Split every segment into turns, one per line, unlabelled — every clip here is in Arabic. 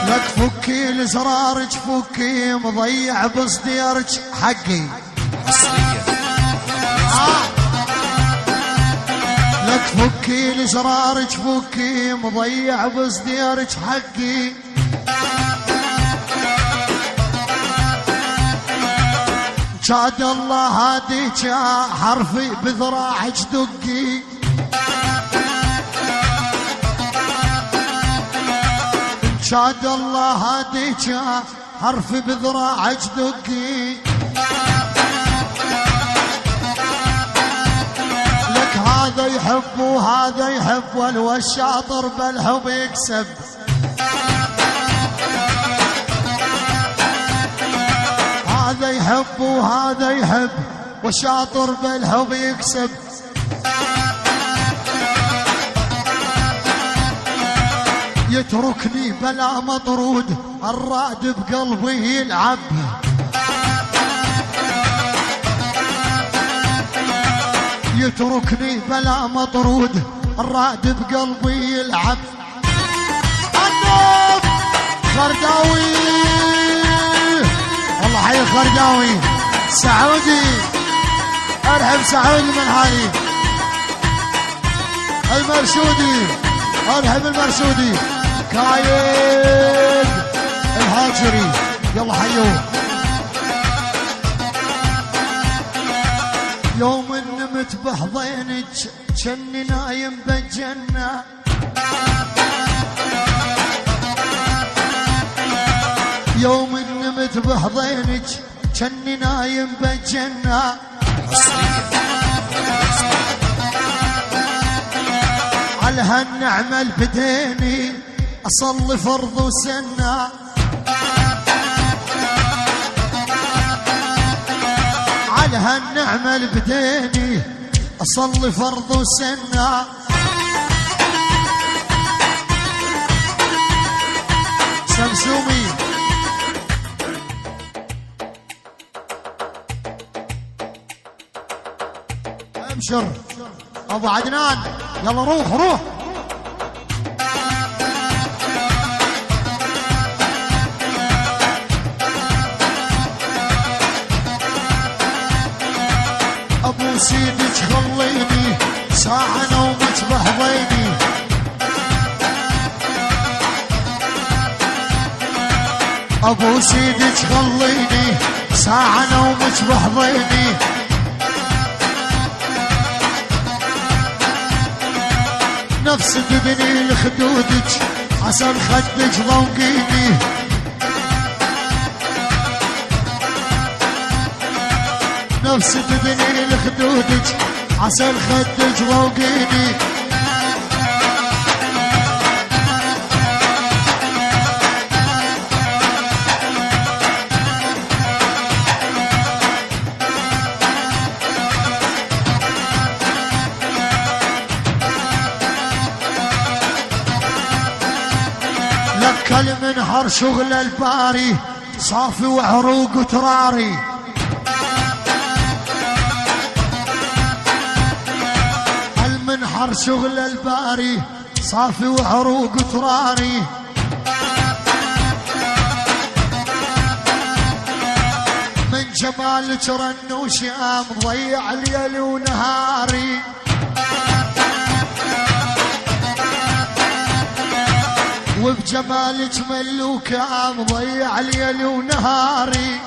لك فكي لزرارك فكي مضيع بصديرك حقي لك فكي لزرارك فكي مضيع بصديرك حقي شاد الله هاديك حرفي بذراعك دقي شاد الله هاديك حرفي بذراعك دقي لك هذا يحب وهذا يحب والشاطر بالحب يكسب هذا يحب وهذا يحب والشاطر بالحب يكسب يتركني بلا مطرود الرعد بقلبي يلعب يتركني بلا مطرود الرعد بقلبي يلعب النوب خرداوي والله حي الخرداوي سعودي ارحب سعودي من هالي المرشودي ارحب المرشودي كايد الهاجري يلا حيوه يوم نمت بحضينك جني نايم بالجنة يوم نمت بحضينك جني نايم بالجنة على هالنعمة بديني أصلي فرض وسنة على هالنعمة بديني أصلي فرض وسنة سمسومي ابشر ابو عدنان يلا روح روح ابو سيدك خليني ساعة نومك بحضيني ابو سيدك خليني ساعة نومك بحضيني نفس تبني لخدودك عسل خدك ضوقيني نفس تبني لخدودك عسل خدك ضوقيني لك المنهر شغل الباري صافي وعروق تراري المنهر شغل الباري صافي وعروق تراري من جمالك رنوش يا مضيع ليلي ونهاري وبجمالك ملوكة مضيع ليلي ونهاري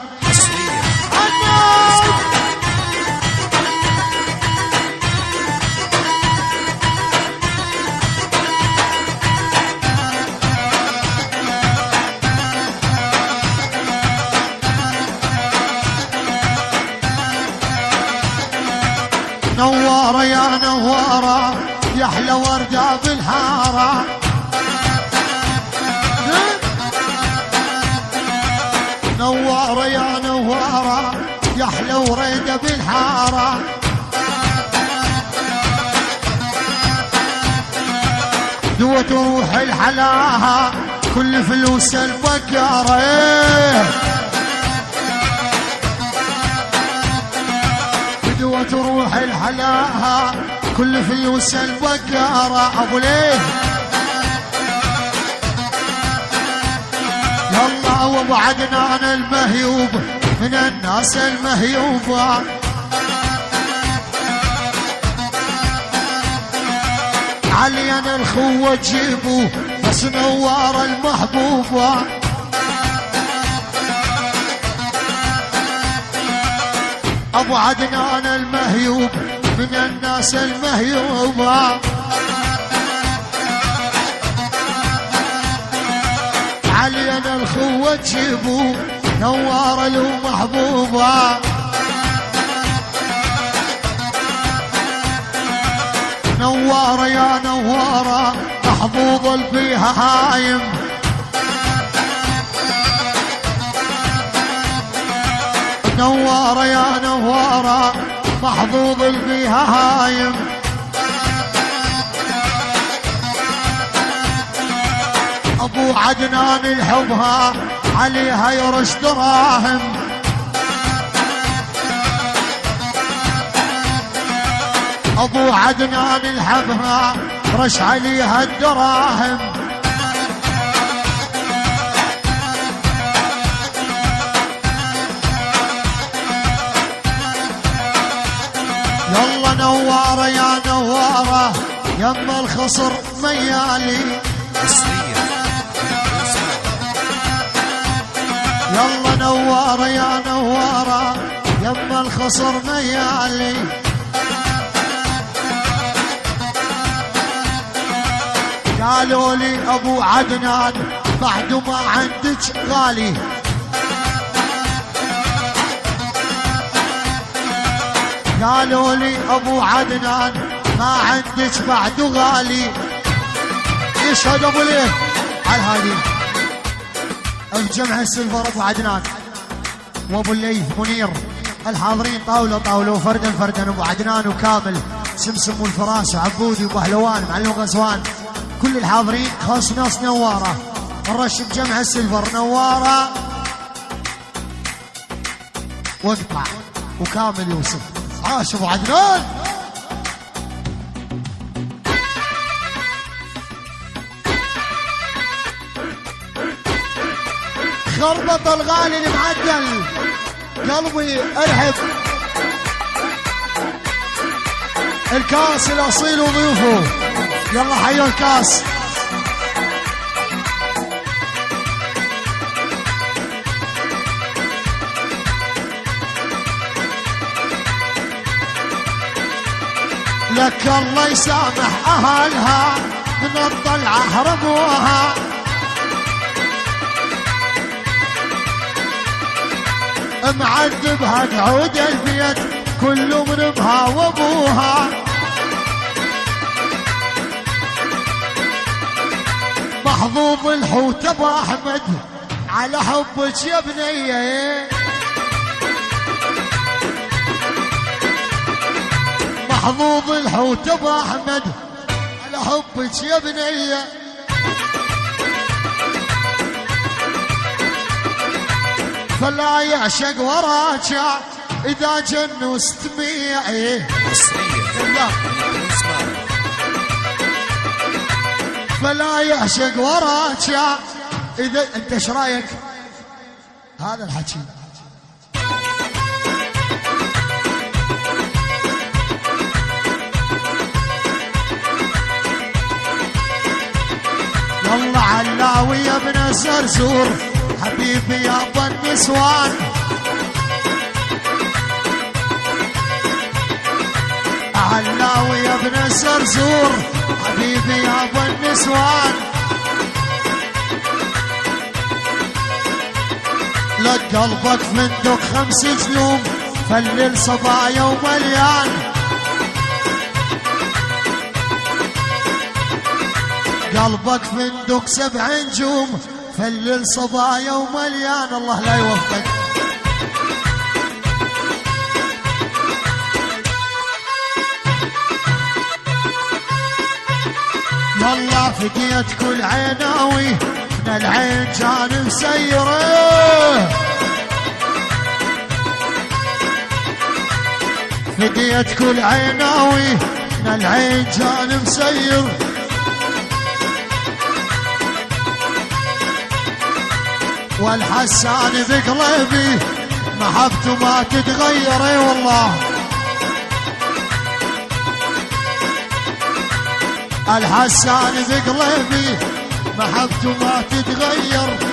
نوارة يا نوارة يا احلى وردة بالحارة نوارة يا نوارة يا احلى وريدة بالحارة دوة روح الحلاها كل فلوس البقارة دوة روح الحلاها كل فلوس البقارة ابو ليه ابو عدنان المهيوب من الناس المهيوبة. عليا الخوة تجيبوا بس نوار المحبوبة. ابو عدنان المهيوب من الناس المهيوبة. عليا الخوة تجيبوا نوار المحبوبة. نوارة يا نوارة محظوظ فيها هايم. نوارة يا نوارة محظوظ فيها هايم. ابو عدنان الحبها عليها يرش دراهم. ابو عدنان الحبها رش عليها الدراهم. يلا نوارة يا نوارة يم الخصر ميالي. يلا نوارة يا نوارة يم الخصر ميالي. قالوا لي ابو عدنان بعد ما عندك غالي. قالوا لي ابو عدنان ما عندك بعد غالي. يشهد ابو ليه على هذه بجمع السلفر ابو عدنان وابو الليث منير الحاضرين طاوله طاوله فردا فردا. ابو عدنان وكامل سمسم والفراس وعبودي وبهلوان معلم غزوان كل الحاضرين خاص ناس نواره. نرش بجمع السلفر نواره واقطع وكامل يوسف. عاش ابو عدنان. خربط الغالي المعدل قلبي ارحب. الكاس الاصيل وضيوفه يلا حيوا الكاس. لك الله يسامح اهلها من الطلعه هربوها. معذبها تعود البيت كله من بها وابوها. محظوظ الحوت ابو احمد على حبك يا بنيه. محظوظ الحوت ابو احمد على حبك يا بنيه. فلا يعشق وراك اذا جن واستميعي. فلا يعشق وراك اذا انت ايش رايك هذا الحكي؟ يلا علاوي يا ابن الزرزور حبيبي يا ابو النسوان. علاوي يا ابن الزرزور حبيبي يا ابو النسوان. لك قلبك فندق 5 جلوم فلل صبايا ومليان. قلبك فندق 7 نجوم فلل صبايا ومليان. الله لا يوفقك. يلا فديت كل عيناوي من العين جانب سيره. فديت كل عيناوي من العين جانب سير. والحسان بقلبي محبته ما تتغير. اي والله الحسان بقلبي محبته ما تتغير.